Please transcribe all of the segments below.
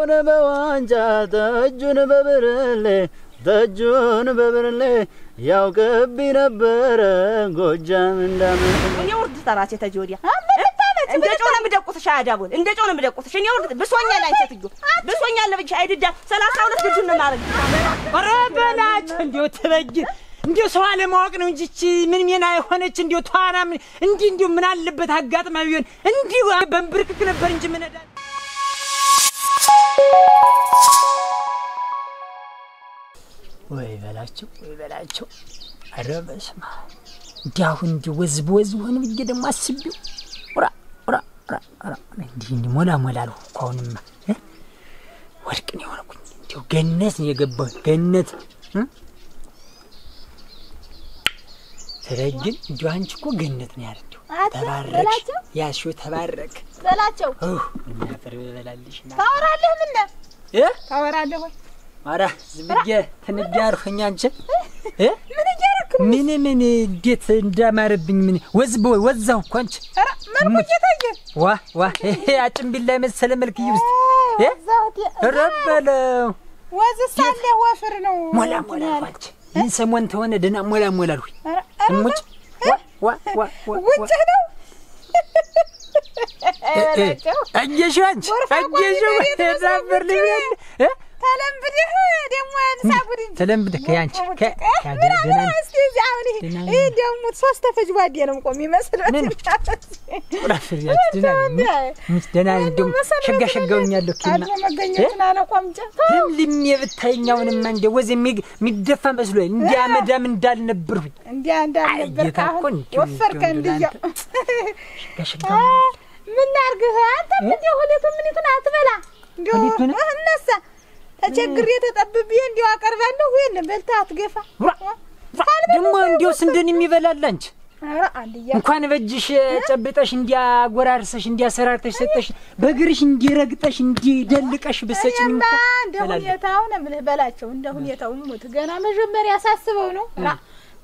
ዳቦን በዋንጫ ጠጁን በብርሌ ጠጁን በብርሌ ያው ገቢ ነበረ ጎጃም እንዳመት እኔ ወርድ ተራሴ ተጆዲያ እንደ ጮነ ምደቁትሽ አዳቡን እንደ ጮነ ምደቁትሽ እኔ ወርድ ብሶኛል አንቺትዩ ብሶኛል ለብቻ አይድዳ 32 ልጁን ነው ማረግ ወረበላች እንዴው ተበጅ እንዴው ሰው አለማወቅ ነው እንጂ ምን ሜና የሆነች እንዴው ተዋና እንዴው ምን አለበት አጋጥማ ቢሆን እንዴው በንብርክክ ነበር እንጂ ምን እዳ ወይ በላቸው አረ በስማ እንዲያው እንዲ ወዝቦዝ ሆነ ብዬ ደግሞ አስቢው እንዲ ሞላ አልኳውንማ ወርቅ ነው የሆነኩኝ እንዲው ገነት ነው የገባው ገነት ተረጅን እንዲው አንቺ እኮ ገነት ነው ያርደው ተባረክ ያሹ ተባረክ በላቸው እና ፍሬ በላልሽ ታወራለህ ታወራለህ ወይ አራ ዝብዬ ተንዲያርፈኛ አንቺ ምን እያረክ ነው ምን እንዴት እንዳማረብኝ ምን ወዛው እኮ አንቺ አራ መርሙጀታየ ዋ አጭምቢል ላይ መሰለ መልክ ይውስጥ ረበለው ወዝሳለ ወፍር ነው ሞላ አንቺ ምን ሰሞን ተሆነ ደና ሞላ አልሁኝ እሙጭ ዋ ውጭ ነው አየሽው አንቺ ተዛብር ልበል ተለምብደህ ደሞ አንሳጉድ ተለምብደህ ያንቺ ደና እስቲ ዛውኒ ይሄ ደሞ ሶስት ተፈጅ ባዴ ነው ቆም ይመስላል ደና እንደም ሸጋውኛለሁ ኪና መገኘቱን አላቆምጨ ለምልም የብታኛውንም እንደ ወዝ የሚደፋ መስሎኝ እንዲያ መዳም እንዳልነበርኩኝ እንዲያ እንዳልነበር አሁን ወፈርከ እንዲያ ሸጋው ምን አርግህ አንተ ምን የሆነቱ ምን ይቱን አትበላ እንደው እነሳ ተቸግሬ ተጠብቤ እንዲው አቀርባለሁ ወይንም በልታ አትገፋ ደሞ እንዲው ስንደን የሚበላላንች አራ አንዲያ እንኳን በጅሽ ጨብጠሽ እንዲያ ጎራርሰሽ እንዲያ ሰራርተሽ ሰጠሽ በግርሽ እንዲረግጠሽ እንዲደልቀሽ በሰጭኝ እንደ ሁኔታው ነው ምልህ በላቸው እንደ ሁኔታው ሞት ገና መጀመሪያ ያሳስበው ነው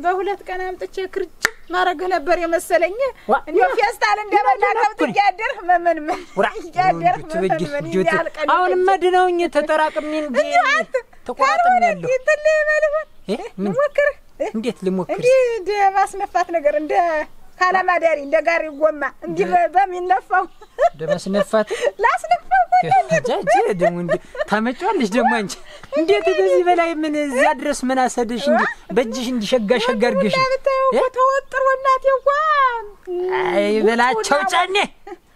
በሁለት ቀን አምጥቼ ክርጭ ማረግ ነበር የመሰለኝ እንዴ ፊስታል እንደበላ ከብት ያደርህ መመን ያደርህ መመን አሁን መድነውኝ ተጠራቅም እንዴ ተቆራጥኛለሁ ምን ሞክር እንዴት ልሞክር እንዴ ማስነፋት ነገር እንደ ካላማዳሪ እንደ ጋሪ ጎማ እንዴ በሚነፋው ደመስነፋት ላስነፋው ጃጂ ደሞ እንዴ ታመጫለሽ ደሞ አንቺ እንዴት በዚህ በላይ ምን እዚያ ድረስ ምን አሰደሽ እንዴ በእጅሽ እንዲሸጋ አርገሽ ተወጥሮ እናቴዋ አይ በላቸው ጫኔ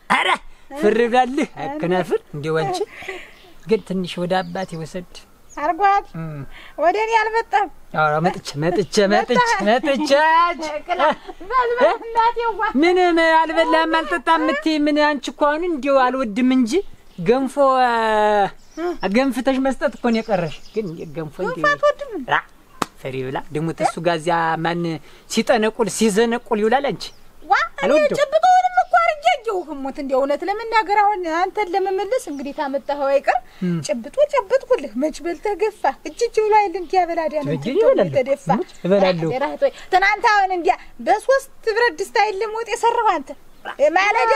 አረ ፍርጋልህ አከናፍር እንዴ ወንቺ ግን ትንሽ ወደ አባቴ ወሰድ አርጓት ወደኔ አልመጣም አራ መጥቼ ምን አልበላም አልጠጣም ምትይ ምን አንቺ እኮ አሁን እንዴው አልወድም እንጂ ገንፎ ገንፍተሽ መስጠት እኮ ነው የቀረሽ ግን ገንፎ እንዴ ፈሪ ብላ ደሞ ተሱ ጋዚያ ማን ሲጠነቁል ሲዘነቁል ይውላል አንቺ አልወድም ጨብጦንም እኮ አርጀጀው ህሞት እንዴ እውነት ለመናገር አሁን አንተን ለመመለስ እንግዲህ ታመጣኸው አይቀር ጨብጦልህ መች በልተገፋ እጅጅ ብሎ አይል እንዴ ያበላዳ ነው ተደፋ እበላለሁ ትናንት አሁን እንዴ በሶስት ብረት ድስት አይልም ወጥ የሰራው አንተ ማለዳ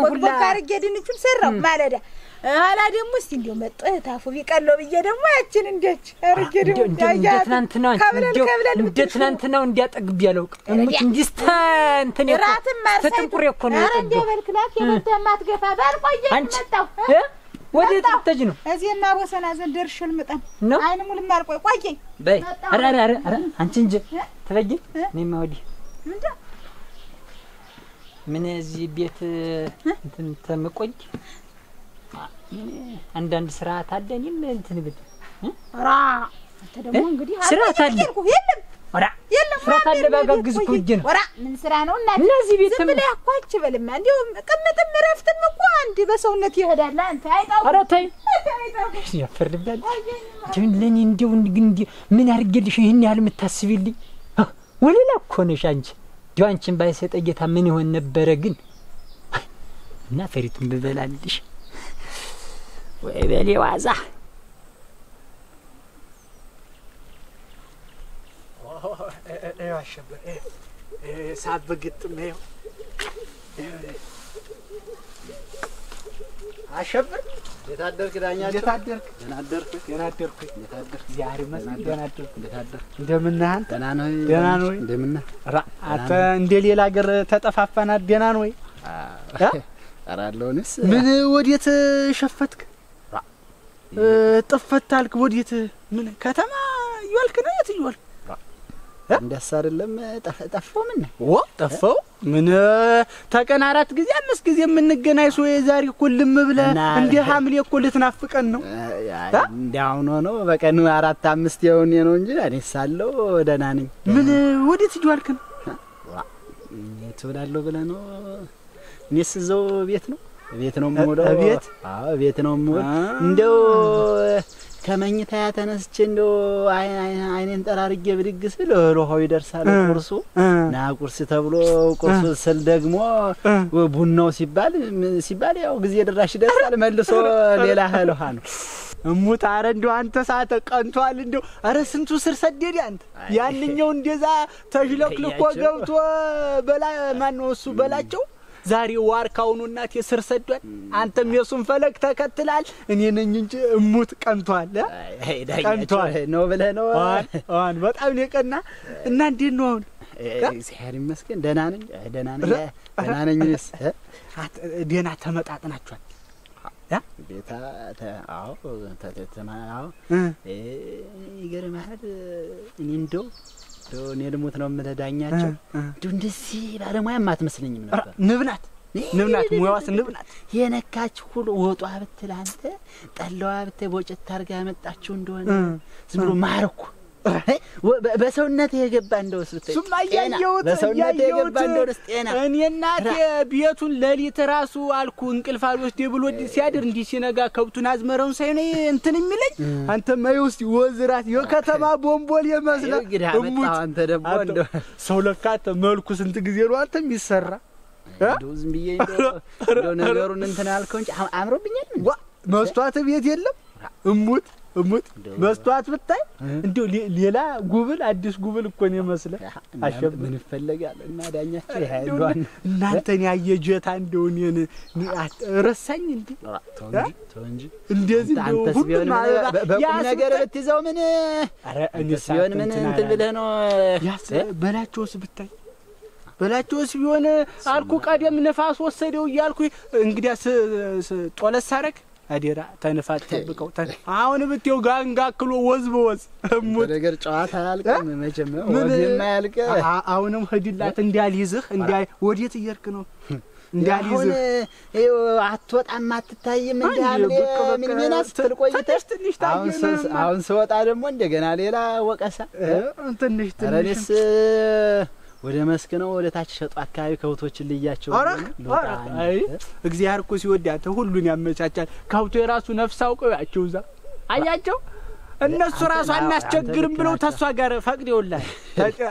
ሁላ ካርጌ ድንቹን ሰራው ማለዳ አላ ደሞ እስቲ እንዴው መጥህ ታፉ ቢቀለው ብዬ ደሞ ያችን እንዴች አርጌ ደሞ ትናንት ነው እንዴ ትናንት ነው እንዲያጠግብ ያለው እሙት እንዲስታ እንትን ተጥንቁሬ እኮ ነው አረንዴ በልክላክ የመተማት ገፋ ባልቆየ መጣው ወደ ተተጅ ነው እዚህና ወሰና ዘንድ ደርሽል መጣን አይን ሙሉ ማርቆይ ቆየኝ በይ አረ አንቺ እንጂ ተበጅ ነይማ ወዲ ምን እዚህ ቤት እንትን ተመቆይ አንዳንድ ስርዓት አለኝም እንትን ብት ራ አንተ ደግሞ እንግዲህ ስርዓት አለ የለም ስርዓት አለ ባጋግዝኩ እጅ ነው ምን ስራ ነው እናት እነዚህ ቤት ብለ ያኳች በልማ እንዴው ቅምጥም ረፍትም እኮ አንድ በሰውነት ይሄዳል አንተ አይጣው ኧረ ተይ ያፈርድብላል ለኔ እንዴው ምን አርገልሽ ይሄን ያህል የምታስቢልኝ ወለላ እኮ ነሽ አንቺ ዲው አንቺን ባይሰጠ ጌታ ምን ይሆን ነበር ግን እና ፈሪቱን በበላልሽ ወይ በሌ ዋዛ አሸበር ሳብግጥም አሸበር የታደርክ ዳኛቸው የታደርክ የናደርክ የናደርክ የታደርክ ዛሬ መስጊድ የናደርክ የታደርክ እንደምን አንተ ደህና ነው ደህና ነው እንደምን አንተ እንደ ሌላ ሀገር ተጠፋፋና ደህና ነው ወይ አራለውንስ ምን ወዴት ሸፈትክ ጥፈት አልክ ወዴት ምን ከተማ ይዋልክ ነው የት ይዋልክ እንደስ አይደለም ጠፋው ምን ጠፋው ምን ተቀን 4 ጊዜ 5 ጊዜ የምንገናኝ ሰው የዛሬ ሁሉም ብለ እንደ ሐምሌ እኮ ልትናፍቀን ነው እንዳው ነው በቀን 4 5 የሆነ ነው እንጂ እኔ ሳለው ደህና ነኝ ምን ወዴት ይዋልክ ነው ትውላለሁ ብለህ ነው እኔስ እዛው ቤት ነው የምውለው ቤት አዎ ቤት ነው የምውል እንደው ከመኝታ ተነስቼ እንደው አይኔን ጠራርጌ ብድግ ስል ሮሆው ይደርሳል ቁርሱ ና ቁርስ ተብሎ ቁርሱ ስል ደግሞ ቡናው ሲባል ያው ጊዜ ድራሽ ይደርሳል መልሶ ሌላ ህልሃ ነው እሙት አረ እንደው አንተ ሰዓት ቀንቷል እንደው አረ ስንቱ ስር ሰደድ አንተ ያንኛው እንደዛ ተሽለክልኮ ገብቶ በላ ማን ነው እሱ በላቸው ዛሬ ዋርካውኑ እናት የስር ሰዷል አንተም የሱን ፈለግ ተከትላል እኔ ነኝ እንጂ እሙት ቀንቷል ቀንቷል ነው ብለህ ነው አሁን በጣም ለቀና እና እንዴት ነው አሁን እግዚአብሔር ይመስገን ደህና ነኝስ ደህና ተመጣጥናችኋል ቤታ አዎ ተተማው ይገርምሃል እኔ እንደው እኔ ልሞት ነው የምትዳኛቸው እንደዚህ ባለሙያ ማትመስለኝም ነበር ንብናት ሙያዋስ ንብናት የነካች ሁሉ ወጧ ብትል አንተ ጠላዋ ብትይ ቦጨት ታርጋ ያመጣችው እንደሆነ ዝም ብሎ ማርኩ በሰውነት የገባ እንደው ስብታይ ሱማያየውት በሰውነት የገባ እንደው ጤና እኔ እናቴ ቤቱን ለሊት ራሱ አልኩ እንቅልፍ አልወስድ ብሎ ሲያድር እንዲህ ሲነጋ ከብቱን አዝመረውን ሳይነ እንትን የሚለኝ አንተ ማይውስቲ ወዝራት የከተማ ቦምቦል የመስለ አንተ ደግሞ እንደው ሰው ለካተ መልኩ ስንት ጊዜ ነው አንተ የሚሰራ እንደው ዝም ብዬ እንደው ነገሩን እንትን አልከው እንጂ አምሮብኛል ምን መስዋዕት ቤት የለም እሙት መስዋዕት ብታይ እንደው ሌላ ጉብል አዲስ ጉብል እኮ ነው መስለ አሸብ ምን ይፈልጋል እና ዳኛቸው ያይሏን እናንተን ያየጀታ እንደው እኔን ረሳኝ እንዴ ተወንጂ እንደዚህ እንደው ሁሉ በቁም ነገር ብትይዘው ምን አረ እኔስ ቢሆን ምን እንትን ብለህ ነው ያስ በላቸውስ ብታይ በላቸውስ ቢሆን አልኩ ቀደም ነፋስ ወሰደው እያልኩ እንግዲያስ ጦለስ አረክ አዴራ ተንፋት ተብቀው አሁን ብትው ጋንጋክሎ ወዝ በወዝ ነገር ጨዋታ ያልቀም መቼም ወዝ የማያልቀ አሁንም ሄድላት እንዳልይዝህ ወዴት እየርክ ነው እንዳልይዝህ ይኸው አትወጣም አትታይም እንዳለ ምን ሚናስ ትልቆይተሽ አሁን ስወጣ ደግሞ እንደገና ሌላ ወቀሳ ትንሽ አረኔስ ወደ መስክ ነው ወደ ታች ሸጡ አካባቢ ከውቶችን ልያቸው አይ እግዚአብሔር እኮ ሲወዳት ሁሉን ያመቻቻል ከውቶ የራሱ ነፍስ አውቀው ያቸውዛ አያቸው እነሱ ራሱ አናስቸግርም ብለው ተሷ ጋር ፈቅደውላል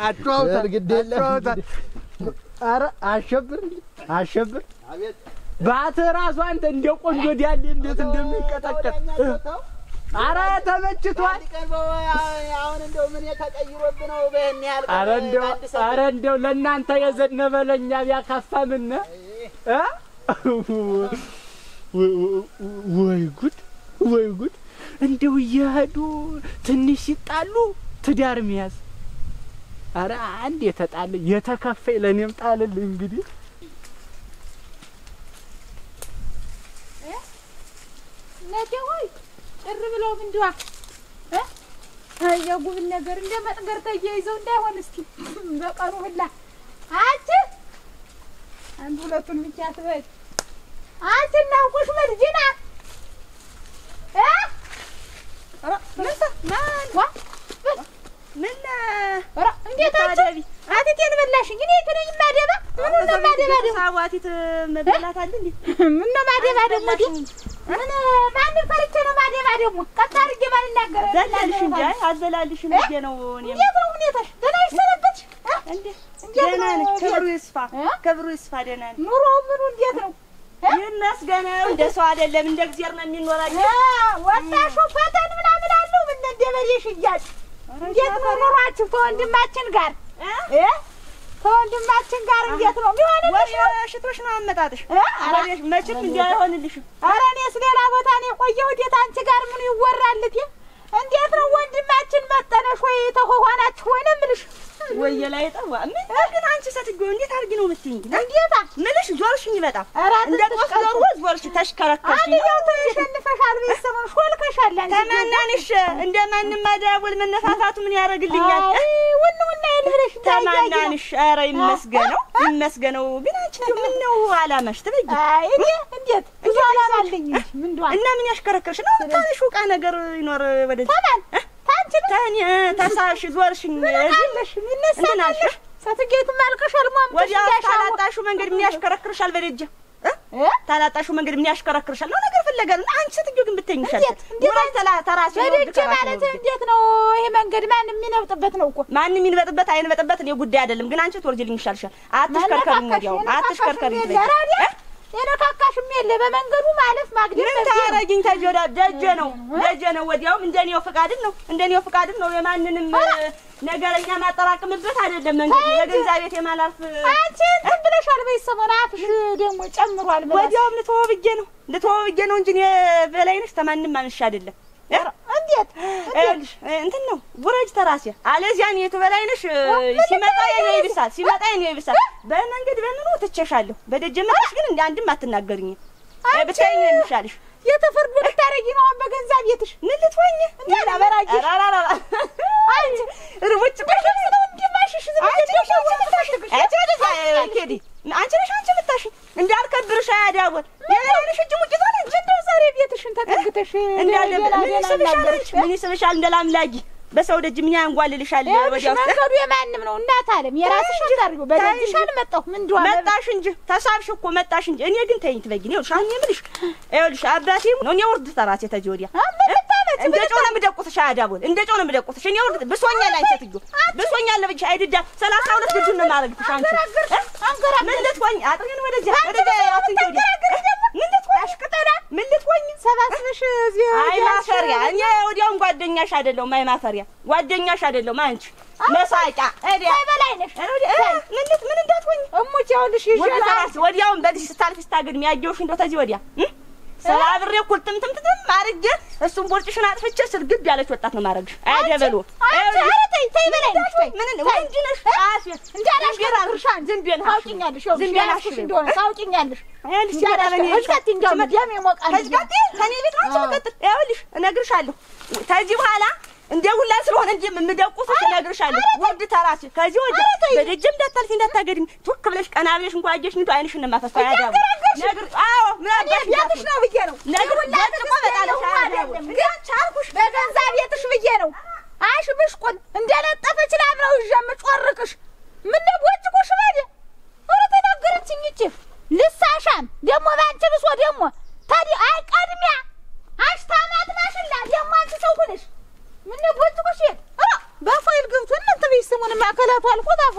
አጥዋውታ ግዴለም አረ አሸብር አቤት ባተ ራሱ አንተ እንደ ቆንጆ ዲያል እንዴት እንደሚቀጠቀጥ አረ ተመችቷል አሁን እንደው ምን የተቀይሮብ ነው በእኛ ያልቀ አረ እንደው ለእናንተ የዘነበ ለኛ ቢያካፋምን ወይ ጉድ እንደው ይሄዱ ትንሽ ሲጣሉ ትዳር ሚያዝ አረ አንድ የተጣለ የተከፈይ ለኔም ጣልልኝ እንግዲህ ነደውይ ጥር ብለው ምንድዋ የጉብል ነገር እንደ መጥገር ተያይዘው እንዳይሆን እስኪ በቀሩ ሁላ አንቺ አንድ ሁለቱን ብቻ ትበይ አንቺ ነው ቁሽ መርጂና አራ ምን አራ እንዴት አደቢ አትቴን በላሽኝ እኔ ከነኝ ማደባ ምን ነው ማደባ ደግሞ ሳዋቲት መብላት አለ እንዴ ምን ነው ማደባ ደግሞ ምን ማን ፈርቼ ነው ማደባ ደግሞ ቀጣርጌ ማን እናገረ ዘላልሽ እንዴ አዘላልሽ እንዴ ነው እኔ እንዴት ነው ሁኔታሽ ደህና ይሰነበች እንዴ ደህና ነኝ ክብሩ ይስፋ ደህና ነኝ ኑሮ ምኑ እንዴት ነው ይመስገነው እንደ ሰው አይደለም እንደ እግዚአብሔር ነው የሚኖራኝ ወጣሹ ፈተን ምናምን አለው ምን እንደበሬ ሽያጭ እንዴት ነው ኑሯችሁ ከወንድማችን ጋር ከወንድማችን ጋር እንዴት ነው የሚሆንልሽ? ሽቶሽ ነው አመጣጥሽ። አረሽ መቼም እንዲህ አይሆንልሽም። ኧረ እኔስ ሌላ ቦታ ነው ቆየ ይወራልት እንዴት ነው ወንድማችን መጠነሽ ወይ ተሆናችሁ ሆነ ምልሽ ወይ ላይ ጠዋ ምን ግን አንቺ ሰትጆ እንዴት አርጊ ነው የምትይኝ እንዴታ ምልሽ ዞርሽኝ በጣም እንደ ቆስሎ ዞርሽ ተሽከረከርሽ አንዴው ተሸንፈሻል በሰሞን ሾልከሻል አንቺ ተማናንሽ እንደማንም ማዳወል መነፋፋቱ ምን ያረግልኛል ወንውና ይልብለሽ ተማናንሽ ኧረ ይመስገነው ግን አንቺ ምን ነው አላማሽ ትበይ አይ እንዴት ብዙ አላማ አለኝ ምን እንደው እና ምን ያሽከረከርሽ ነው ታንሽ ቃ ነገር ይኖር ወደ ተማን ታንቺ ተሳሽ ዞርሽኝ እሺ ምን ነሳሽ ሰትጌቱ ማልቀሻል ማም ወዲያ ታላጣሹ መንገድ ምን ያሽከረክርሻል በደጀ ታላጣሹ መንገድ ምን ያሽከረክርሻል ነው ነገር ፈለጋል አንቺ ስትዩ ግን ብትኝሻል ወራይ ተራራሽ በደጀ ማለት እንዴት ነው ይሄ መንገድ ማን የሚነብጥበት ነው እኮ ማን የሚነብጥበት አይነብጥበት ነው ጉዳይ አይደለም ግን አንቺ ትወርጅልኝ ይሻልሻል አትሽከርከሪኝ ወዲያው አትሽከርከሪኝ የነካካሽም የለ በመንገዱ ማለፍ ማግደል ምን ታረጊኝ ተጆዳ ደጀ ነው ወዲያውም እንደኔው ፍቃድ ነው የማንንም ነገረኛ ማጠራቅምበት አይደለም መንገድ የገንዛ ቤት የማላርፍ አንቺ ዝም ብለሻል በይሰሞን አፍሽ ደግሞ ጨምሯል ብለሽ ወዲያውም ልትወብጄ ነው እንጂ በላይነሽ ተማንም ማንሽ አይደለም እንዴት እንትን ነው ጉረጅ ተራሴ አለዚያን የቱ በላይነሽ ሲመጣ የኔ ይብሳል በመንገድ በምኑ ትቸሻለሁ በደጀመሽ ግን እንደ አንድም አትናገርኝ ብቻዬን እንሻልሽ የተፈርዱ ልታረጊ ነው በገንዛ ቤትሽ ምን ልትወኝ እንዴ አበራጂ አንቺ ርቦች በሽሽ ነው እንደማሽሽ አንቺ ምታሽ እንዳልከብርሽ አያዳወል የለሽ እጅ ሙጭ ታለ እንደው ዛሬ ቤትሽን ተጠግተሽ ምን ይስብሻል እንደላምላጊ በሰው ደጅ ምን ያንጓልልሻል ወዲያው መንገዱ የማንም ነው እናት አለም የራስሽ ታርጉ በደጅሽ አልመጣሁ ምን እንደው መጣሽ እንጂ ተሳብሽ እኮ መጣሽ እንጂ እኔ ግን ተይኝ ትበጊኝ ይኸውልሽ አሁን ይኸውልሽ አባቴ ነው እኔ ወርድ ተራሴ ተጆዲያ እንደ ጮነ ምደቁትሽ አዳቦል እንደ ጮነ ምደቁትሽ እኔ ወርድ ብሶኛል አንቺ ትዩ ብሶኛል ለብቻ አይደዳ 32 ልጅ ነው ማረግትሽ አንቺ አንገራ ምን ልትወኝ አጥሪን ወደዚህ አትጆዲያ ምን ልትወኝ አሽቅጠራ ምን ልትወኝ ሰባስበሽ እዚህ አይ ማፈሪያ እኔ ወዲያውን ጓደኛሽ አይደለም አይ ማፈሪያ ጓደኛሽ አይደለም አንቺ መሳቂያ እዲያ በላይነሽ ምን እንዳትሆኝ እሙች ያውልሽ ይሻላል ወዲያውን በዚህ ስታልፍ ስታገድም ያየውሽ እንደው ተዚህ ወዲያ ሰላብሬ ኩልትምትምትም አርጀ እሱን ቦርጭሽን አጥፍቼ ስልግብ ያለች ወጣት ነው ማረግሽ አያደበሉ ተይ በላይነሽ ምን ወንጅነሽ አፍ እንዳላሽ ገራርሻን ዝንቤን ታውቂኛለሽ ዝንቤናሽ እንደሆነ ታውቂኛለሽ አይልሽ ያዳበኔ እሽከት እንደው ደም ይሞቃል እሽከት ከኔ ቤት አንቺ በቀጥል ያውልሽ እነግርሻለሁ ተዚህ በኋላ እንደውላ ስለሆነ እንጂ የምደቁት እነግርሻለሁ ወርድ ተራሲ ከዚህ ወደ በደጅም እንዳታልፊ እንዳታገድም ቱክ ብለሽ ቀና ብለሽ እንኳን አየሽ እንዴ አይንሽን ማፈሳ ያዳው ነግር አዎ ምን አባሽ ቤትሽ ነው ብዬ ነው ነግር በጣለሽ አይደለም ግን ቻልኩሽ በገንዛ ቤትሽ ብዬ ነው አሽብሽ ቁን እንደለጠፈች ላብረው ይጀምጭወርቅሽ ምን ነው ወጭቁሽ ባደ ወረ ተናገረችኝ እቺ ልሳሻም ደሞ ባንቺ ብሶ ደሞ ታዲ አይቀድሚያ አሽታማት ማሽላ ደሞ አንቺ ሰው ሁነሽ ምን ነው ወጭቁሽ በፋይል ገብቶ እናንተ በይሰሙን ማከላቱ አልፎ ታፎ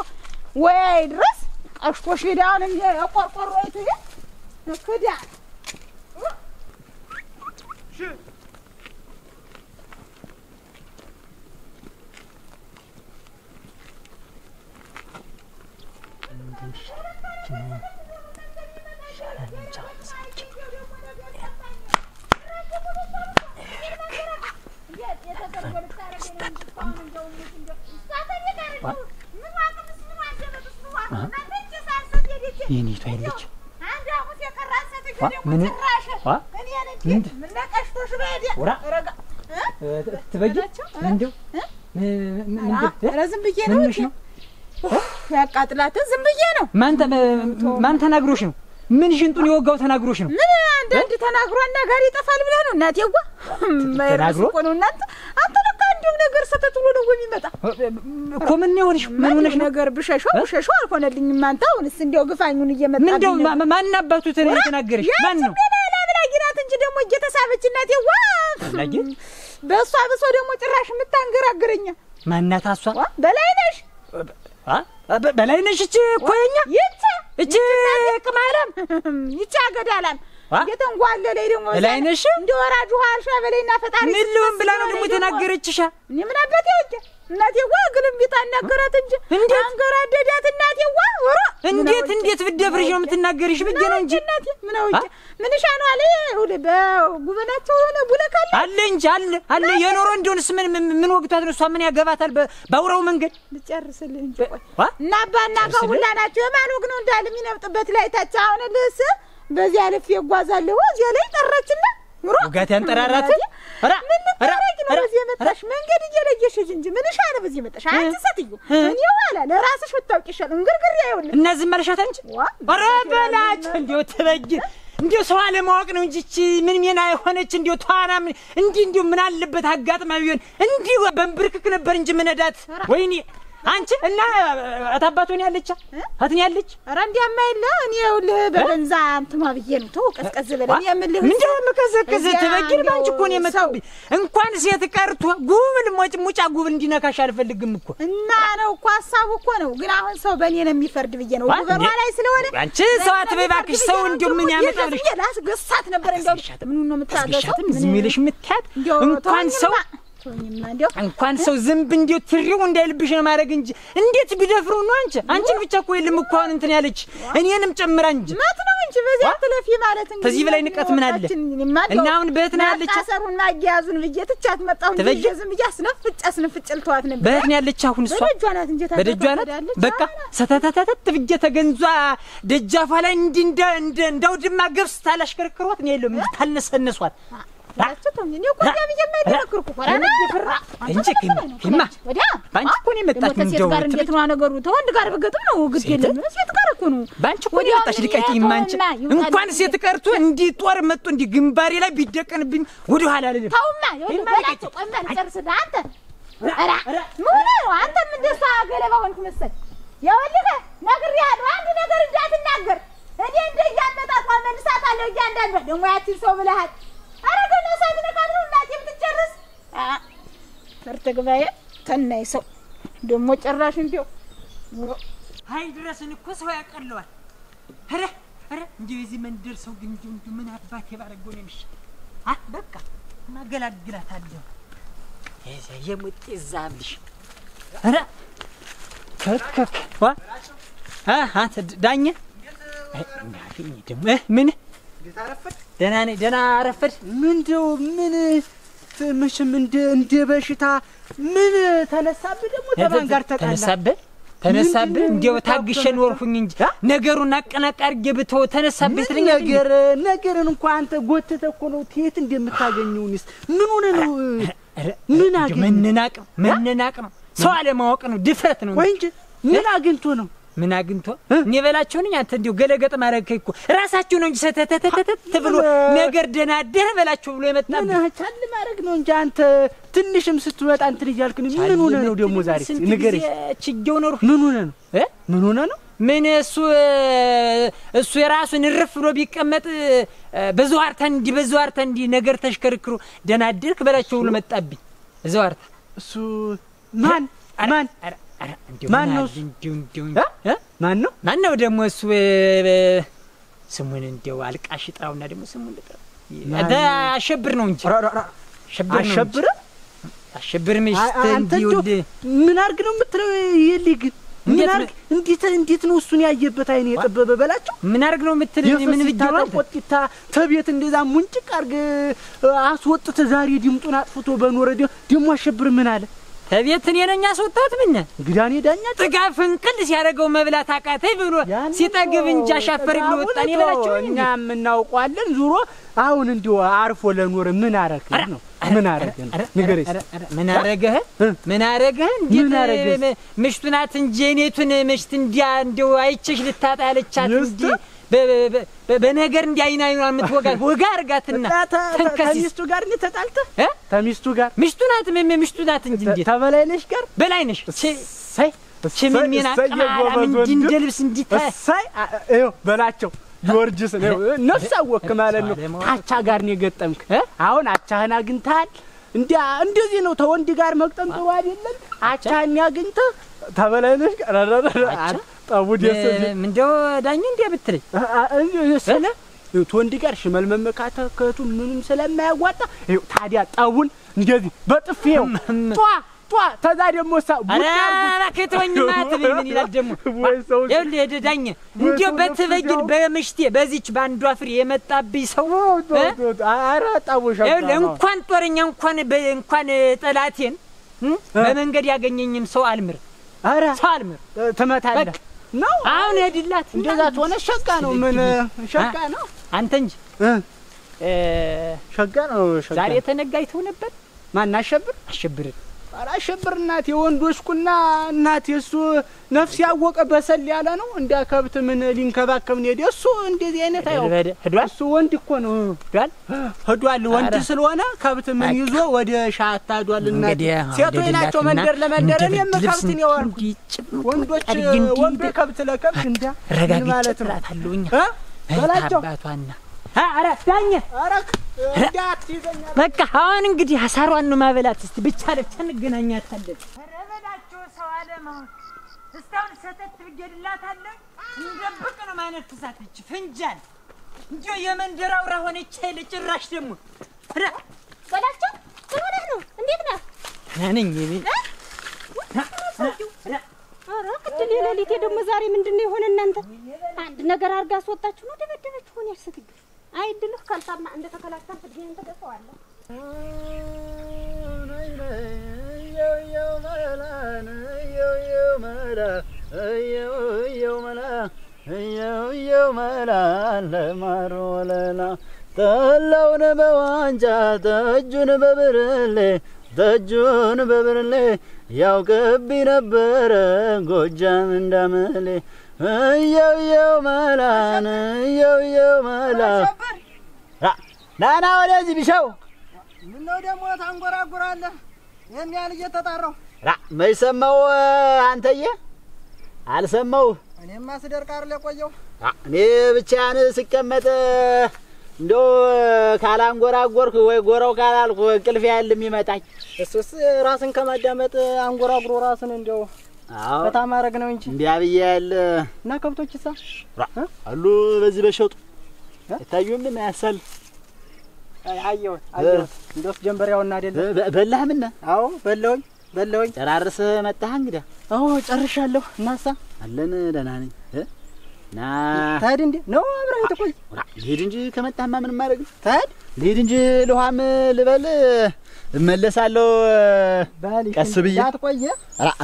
ወይ ድረስ ቀሽቶሽ ሄዳውን የቆርቆሮ አይቱ ከዳ የኔቱ አይልች ምን ምን ነቀሽቶሽ በደ ረጋ ትበጂ እንደው ዝም ብዬ ነው ያቃጥላት ዝም ብዬ ነው ማን ተናግሮሽ ነው ምን ሽንጡን የወጋው ተናግሮሽ ነው ምን አንድ ተናግሮ ነገር ይጠፋል ብለህ ነው እናቴዋ ተናግሮ ነው እናንተ አንተ ለካ እንደም ነገር ሰተትሎ ነው የሚመጣ እኮ ምን ይሆንሽ ምን ሆነሽ ነገር ብሸሾ አልሆነልኝም አንተ አሁንስ እንደው ግፋኙን እየመጣ ምንድነው ማን አባቱ ተናገረሽ ማን ነው ላብላጊራት እንጂ ደግሞ እየተሳበች እናቴዋ በሷ በሷ ደግሞ ጭራሽ የምታንገራግረኛ ማናት አሷ በላይነሽ በላይነሽ እቺ ኮየኛ እቺ ቅማላም ይቻ ገዳላም የተንጓለለይ ደግሞ በላይነሽ እንደ ወራጁ አርሻ በለይና ፈጣሪ ምን ልሁን ብላ ነው ደግሞ ተናገረችሻ እኔ ምን አባቴ ወጀ እናቴዋ ግልምቢት አናገራት እንጂ አንገራደዳት እናቴዋ ወራ እንዴት ብትደፍርሽ ነው የምትናገሪሽ ብዬ ነው እንጂ እናቴ ምን አውቄ ምን ሻኑ አለ ወደ በጉበናቸው ሆነ ቡለካል አለ እንጂ አለ የኖሮ እንደሆነስ ምን ወግቷት ነው እሷ ምን ያገባታል ባውራው መንገድ ልጨርስልህ እንጂ ቆይ እና አባና ከሁላ ናቸው የማን ወግ ነው እንዳለ የሚነብጥበት ላይ ታች አሁን ልስ በዚያ አለፍ ይጓዛለሁ እዚያ ላይ ጠራችና ወጋት ያንጠራራት ምን ታረቂ ነው በዚህ መጣሽ መንገድ እየለየሽ እንጂ ምን ሻለ በዚህ መጣሽ አንቺ ሰትዩ እኔ ዋላ ለራስሽ ወጣውቂ ይሻል እንግርግር ያዩል እና ዝም አልሻት አንቺ ኧረ በላች እንዴው ተበጅ እንዴው ሰው አለማወቅ ነው እንጂ ምን ሜና የሆነች እንዴው ተዋና እንዴው ምን አለበት አጋጥማ ቢሆን እንዴው በንብርክክ ነበር እንጂ ምንዳት ወይኔ አንቺ እና አታባቶን ያለች አትኝ ያለች ኧረ እንዲያማ የለ እኔ ይኸውልህ በገንዛ እንትማ ብዬ ነው ተው ቀዝቀዝ ብለን የምልህ ምንድነው መከዘከዘ ተበግር ባንቺ እኮ ነው የመጣብኝ እንኳን ሴት ቀርቶ ጉብል ሙጫ ጉብል እንዲነካሽ አልፈልግም እኮ እና ነው እኮ ሐሳቡ እኮ ነው ግን አሁን ሰው በእኔ ነው የሚፈርድ ብዬ ነው ጉበሯ ላይ ስለሆነ አንቺ ሰው አትበይ እባክሽ ሰው እንደው ምን ያመጣልሽ ገሳት ነበር እንደው ምን ነው የምታገሰው ዝም ይልሽ ምትያት እንኳን ሰው እንኳን ሰው ዝምብ እንዴው ትሪው እንዳይልብሽ ነው ማድረግ እንጂ እንዴት ቢደፍሩ ነው አንቺን ብቻ እኮ የለም እኮ አሁን እንትን ያለች እኔንም ጨምራ እንጂ ማት ነው እንጂ በዚህ አትለፊ ማለት እንግዲህ ከዚህ በላይ ንቀት ምን አለ እና አሁን በት ነው ያለች ታሰሩን ማጊያዙን ብዬ ትቻት መጣሁ እንጂ ዝም ብዬ አስነፍጭ ልተዋት ነበር በት ነው ያለች አሁን እሷ በደጇ ናት በቃ ሰተተተተ ብዬ ተገንዟ ደጃፋ ላይ እንዳው ድማ ገብስ ታላሽከረክሯት ነው የለም ታልነሰነሷት ታችቶኝ ነው እኮ ያም የማይደረክርኩ ወራና እንጂ ከማ ወዲያ ባንቺ እኮ ነው የመጣች እንደው ጋር እንዴት ነው ነገሩ ተወንድ ጋር በገጥም ነው ግድ የለም ሴት ጋር እኮ ነው ባንቺ እኮ ነው የመጣች ልቀቂ ማንቺ እንኳን ሴት ቀርቶ እንዲ ጦር መጥቶ እንዲ ግንባሬ ላይ ቢደቀንብኝ ወደ ኋላ አይደለም ታውማ ይመጣችሁ ቆንበል ጨርስዳ አንተ አራ ነው አንተ ምን ደስ አገለባ ሆንክ መሰል ያወልከ ነግሬሃለሁ አንድ ነገር እንዳትናገር እኔ እንደያመጣጣ መልሳታለሁ እያንዳንዱ ደግሞ ያቺ ሰው ብለሃል አረገና ሳትነካት ነው እናቴ የምትጨርስ ፈርተግባዬ ተናይ ሰው ደሞ ጨራሽ እንዴው ሃይ ድረስን እኮ ሰው ያቀለዋል አረ እንጂ በዚህ መንደር ሰው ግን እንዴው ምን አባቴ ባረገው ነው የሚሽ በቃ ማገላግላታለሁ እዚህ የሙጥ ዛብልሽ አረ ከከክ አንተ ዳኘ እናፊኝ ደሞ ምን ደህና ነኝ ደህና አረፈድ ምንድነው ምን መቼም እንደ በሽታ ምን ተነሳብህ ደግሞ ተማን ጋር ተነሳብህ እንደው ታግሸን ወርሁኝ እንጂ ነገሩን አቀናቃርጌ ብተው ተነሳብህ ነገርን እንኳን አንተ ጎተተ እኮ ነው ትየት እንደምታገኘውንስ ምን ሆነ ነው ምን አገኘ መነናቅ ነው ሰው አለማወቅ ነው ድፍረት ነው ወይ እንጂ ምን አግኝቶ ነው ምን አግኝቶ እኔ በላቸው ነኝ አንተ እንደው ገለገጥ ማረከኝ እኮ ራሳቸው ነው እንጂ ሰተተተተ ብሎ ነገር ደና ደህ በላቸው ብሎ የመጣው ምን ቻል ማረግ ነው እንጂ አንተ ትንሽም ስትወጣ እንትን ይያልክ ምን ሆነ ነው ደግሞ ዛሬ ንገረኝ ችግው ነው ምን ሆነ ነው ምን እሱ የራሱን እርፍ ብሎ ቢቀመጥ በዘዋርታ እንዲ ነገር ተሽከርክሩ ደና ደርክ በላቸው ብሎ መጣብኝ ዘዋርታ እሱ ማን ማን ነው ደግሞ እሱ ስሙን እንደው አልቃሽ ጥራውና ደግሞ ስሙን ልጥራ አሸብር ነው እንጂ አሸብር ምሽት እንዲው ምን አርግ ነው የምትለው ይልግ እንዴት ነው እሱን ያየበት አይኔ የጠበበ በላቸው ምን አርግ ነው የምትለው ምን ቢገባ ቆጥታ ተቤት እንደዛ ሙንጭቅ አርግ አስወጥተ ዛሬ ድምጡን አጥፍቶ በኖረ ደግሞ አሸብር ምን አለ ተቤት እኔ ነኝ አስወጣሁት ምን ግዳኔ ዳኛ ጥጋፍ እንቅል ሲያደርገው መብላት አቃተኝ ብሎ ሲጠግብ እንጂ አሻፈር ብሎ ወጣኔ በላቸው እኛም እናውቀዋለን ዙሮ አሁን እንዲው አርፎ ለኖር ምን አረክ ነው ምን አረገ ንገረኝ ምን አረገህ እንዴት ምሽቱ ናት እንጂ እኔቱን ምሽት እንዲው አይቼሽ ልታጣ ያለቻት እንጂ በነገር እንዲያይና አይኗን የምትወጋ ወጋ አርጋትና ከሚስቱ ጋር ነው ተጣልተ ከሚስቱ ጋር ምሽቱ ናት እንጂ እንዴ ተበላይነሽ ጋር በላይነሽ ሳይ ምን ሚና ቀማላ ምን እንደልብስ እንዲታ ሳይ እዩ በላቸው ጆርጅስ ነው ነፍስ አወክ ማለት ነው ታቻ ጋር ነው የገጠምክ አሁን አቻህን አግኝታል እንደዚህ ነው ተወንድ ጋር መቅጠም ጥሩ አይደለም አቻህን ያግኝተ ተበላይነሽ ጋር አቡዲ ምንድነው ዳኝ እንዴ ብትለኝ ሰለ ተወንድ ጋር ሽመል መመካተከቱ ምንም ስለማያዋጣ ታዲያ ጣውን እንደዚህ በጥፊው ጧ ተዛ ደግሞ ኧረ እባክህ ተወኝ ማትብ ምን ይላል ደግሞ ይኸውልህ ዳኘ እንዲያው በትበግል በምሽቴ በዚች ባንዷ ፍሬ የመጣብኝ ሰው ኧረ ጣቦሻ ይኸውልህ እንኳን ጦረኛ እንኳን ጠላቴን በመንገድ ያገኘኝም ሰው አልምር ኧረ ሰው አልምር ትመታለህ ነው አሁን ሄድላት እንደዛ ትሆነ ሸጋ ነው ምን ሸጋ ነው አንተ እንጂ ሸጋ ነው ሸጋ ዛሬ ተነጋይተው ነበር ማን አሸብር አሸብር እናቴ ወንዶችኩና እናቴ እሱ ነፍስ ያወቀ በሰል ያለ ነው እንደ ከብት ምን ሊንከባከብ ነው እሱ እንደዚህ አይነት አይው እሱ ወንድ እኮ ነው ሄዷል ወንድ ስለሆነ ከብት ምን ይዞ ወደ ሻታ ሄዷል እናቴ ሴቶች ናቸው መንደር ለመንደር እኔም ከብት ነው ያወርኩ ወንዶች ወንድ ከብት ለከብት እንዳ ማለት ነው በላቸው አባቷና ኧረ ዳኘ እንዳት ይዘኛል በቃ አሁን እንግዲህ አሳሯን ነው ማበላት እስቲ ብቻ እንገናኛታለን ኧረ በላቸው ሰው አለማ እስካሁን ሰተት ብገድላታለሁ እንደብቅ ነው ማለት ተሳተች ፍንጃል እንጆ የመንደር አውራ ሆነች ለጭራሽ ደግሞ ኧረ በላቸው ምን ነው እንዴት ነህ ነኝ ኧረ ቅድም የሌሊቴ ደግሞ ዛሬ ምንድነው የሆነ እናንተ አንድ ነገር አርጋ አስወጣችሁ ነው ደበደበች ሆነ ያስፈልግ አይድልህ ካልታማ እንደ ተከላካል ትግኝ ተገፋዋለሁ መላ ለማሮለላ ጠላውን በዋንጫ ጠጁን በብርሌ ያውቅብ ነበረ ጎጃም እንዳመሌ እየው መላን እየው መላ ናና ወደዚህ ቢሻው ምነው ደግሞ ታንጎራጉራለህ ይሄን ያህል እየተጣራው መይሰማው አንተዬ አልሰማው እኔማ ስደርቃር ለቆየው እኔ ብቻዬን ስቀመጥ እንደው ካላንጎራጎርኩ ወይ ጎራው ካላልኩ እንቅልፍ ያለ የሚመጣኝ እሱስ ራስን ከማዳመጥ አንጎራጉሮ ራስን እንደው በታማረግ ነው እንጂ እንዲያብዬ ያለ እና ከብቶችሳ አሉ በዚህ በሸጡ ይታዩም ምን ያሳል አየው እንደውስ ጀምበሪያውና አይደል በላህ ምን አዎ በለውኝ ጨራርሰህ መጣህ እንግዲህ አዎ ጨርሻለሁ እናሳ አለን ደህና ነኝ ና ታድ እንዴ ነው አብረህ ተቆይ ልሂድ እንጂ ከመጣህማ ምን ማድረግ ታድ ልሂድ እንጂ ለውሃም ልበል እመለሳለሁ ቀስ ብዬ አትቆየ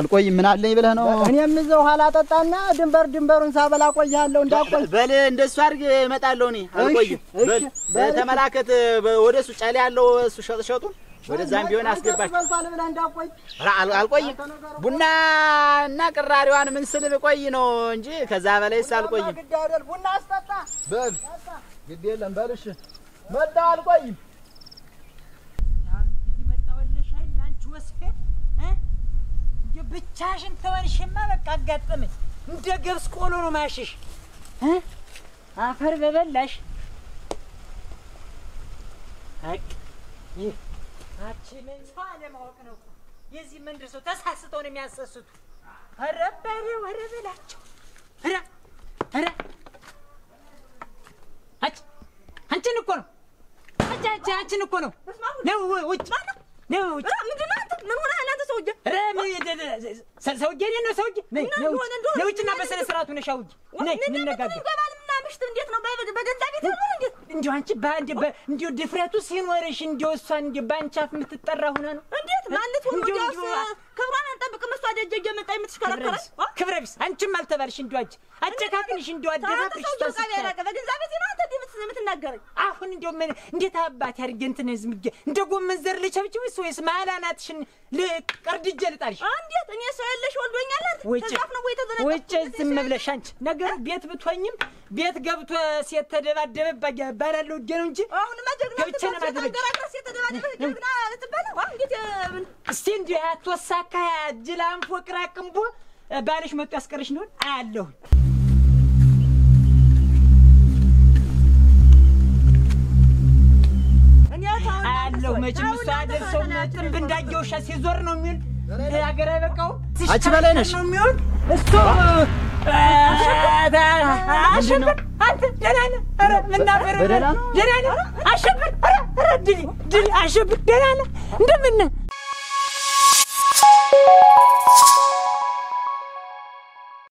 አልቆይም ምን አለኝ ብለህ ነው እኔም እዛው ኋላ ጠጣና ድንበሩን ሳበላ ቆያለሁ እንዳቆይ በል እንደሱ አድርግ እመጣለሁ እኔ አልቆይም በል ተመላከት ወደሱ ጫሊ ያለው እሱ ሸጡ ወደዛም ቢሆን አስገባች አልቆይም ቡና እና ቅራሪዋን ምን ስል ቆይ ነው እንጂ ከዛ በላይስ አልቆይም ቡና አስጠጣ በል ግድ የለም በልሽ መጣሁ አልቆይም ብቻሽን ተወንሽማ በቃ አጋጠመኝ እንደ ገብስ ቆሎ ነው ማሽሽ አፈር በበላሽ አቅ ይህ አችመን ሳለ ማወቅ ነው የዚህ መንደር ሰው ተሳስተው ነው የሚያሰስቱ ኧረ በላቸው ኧረ አንቺን እኮ ነው አንቺን እኮ ነው ውጭ ነው ውጭ ምንድነው ምን ሆነ አንተ ሰውዬ ሰውዬ ነው ሰውዬ ነው ውጭና በሰነ ስርዓቱ ነሽ አውጂ ነይ እንነጋገር ምሽት እንዴት ነው በገንዛ ቤት ነው እንዴ እንዴ አንቺ ባንዴ እንዴ ድፍረቱ ሲኖርሽ እንዴ እሷ እንዴ ባንቻፍ የምትጠራ ሆነ ነው እንዴት ማለት ሆኖ ዲያስ ክብሯን አንጠብቅ መስዋዕት ደጀጀ መጣ የምትሽከረከረ ክብረቢስ አንቺም አልተባልሽ እንዴ አጨካክንሽ እንዴ አደፋፍሽ ተሰውቃ በገንዛ ቤት ነው አንተ የምትናገረኝ አሁን እንዴ ምን እንዴት አባት ያርገ እንትን ዝምጌ እንደ ጎመን ዘር ልቸብጭብስ ወይስ ማላናትሽን ለቀርድጀ ልጣልሽ እንዴት እኔ ሰው ያለሽ ወልዶኛል ተዛፍ ነው ወይ ተዘነቀ ወጭ ዝም ብለሽ አንቺ ነገር ቤት ብትሆኝም ቤት ገብቶ ሴት ተደባደበ ባላለው ነው እንጂ አሁን ማጀግና ተደባደበ ሴት ተደባደበ ጀግና ልትባል እንዴት እስቲ እንዴ አትወሳካ ጅላም ፎቅራ ቅምቦ ባልሽ መጥቶ ያስቀርሽ ነው አያለሁ አያለሁ መቼም እሱ አደርሰው ጥንብ እንዳየውሻ ሲዞር ነው የሚል ሀገር አይበቃው አንቺ በላይ ነሽ ነው የሚሆን እሱ አሸብር አንተ ደህና ነህ ኧረ ምናፈር ደህና ነህ አሸብር ኧረ ድል አሸብር ደህና ነህ እንደምን ነህ ነው።